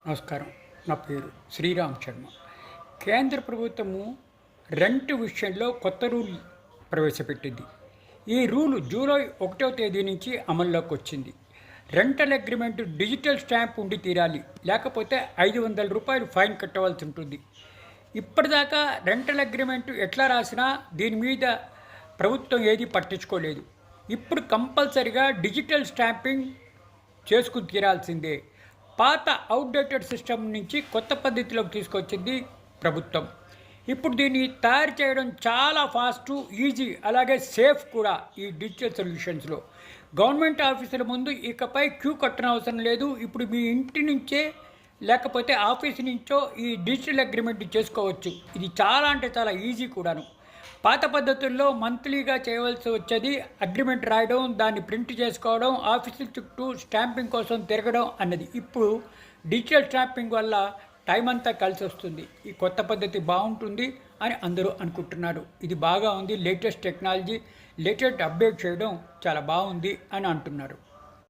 నమస్కారం. నా పేరు శ్రీరామ్ శర్మ. కేంద్ర ప్రభుత్వము రెంట్ విషయంలో కొత్త రూల్ ప్రవేశపెట్టింది. ఈ రూలు జూలై 1వ తేదీ నుంచి అమల్లోకి వచ్చింది. రెంటల్ అగ్రిమెంట్ డిజిటల్ స్టాంప్ ఉండి తీరాలి, లేకపోతే ₹500 ఫైన్ కట్టవలసి ఉంటుంది. ఇప్పటిదాకా రెంటల్ అగ్రిమెంట్ ఎట్లా రాసినా దీని మీద ప్రభుత్వం ఏది పట్టించుకోలేదు. ఇప్పుడు కంపల్సరిగా డిజిటల్ స్టాంపింగ్ చేసుకుని తీరాల్సిందే. పాత అవుట్డేటెడ్ సిస్టమ్ నుంచి కొత్త పద్ధతిలోకి తీసుకొచ్చింది ప్రభుత్వం. ఇప్పుడు దీన్ని తయారు చేయడం చాలా ఫాస్టు, ఈజీ, అలాగే సేఫ్ కూడా. ఈ డిజిటల్ సొల్యూషన్స్లో గవర్నమెంట్ ఆఫీసుల ముందు ఇకపై క్యూ కట్టనవసరం లేదు. ఇప్పుడు మీ ఇంటి నుంచే లేకపోతే ఆఫీస్ నుంచో ఈ డిజిటల్ అగ్రిమెంట్ చేసుకోవచ్చు. ఇది చాలా అంటే చాలా ఈజీ కూడాను. పాత పద్ధతుల్లో మంత్లీగా చేయవలసి వచ్చేది అగ్రిమెంట్ రాయడం, దాన్ని ప్రింట్ చేసుకోవడం, ఆఫీసుల చుట్టూ స్టాంపింగ్ కోసం తిరగడం అన్నది. ఇప్పుడు డిజిటల్ స్టాంపింగ్ వల్ల టైం అంతా కలిసి వస్తుంది. ఈ కొత్త పద్ధతి బాగుంటుంది అని అందరూ అనుకుంటున్నారు. ఇది బాగా ఉంది, లేటెస్ట్ టెక్నాలజీ, లేటెస్ట్ అప్డేట్ చేయడం చాలా బాగుంది అని అంటున్నారు.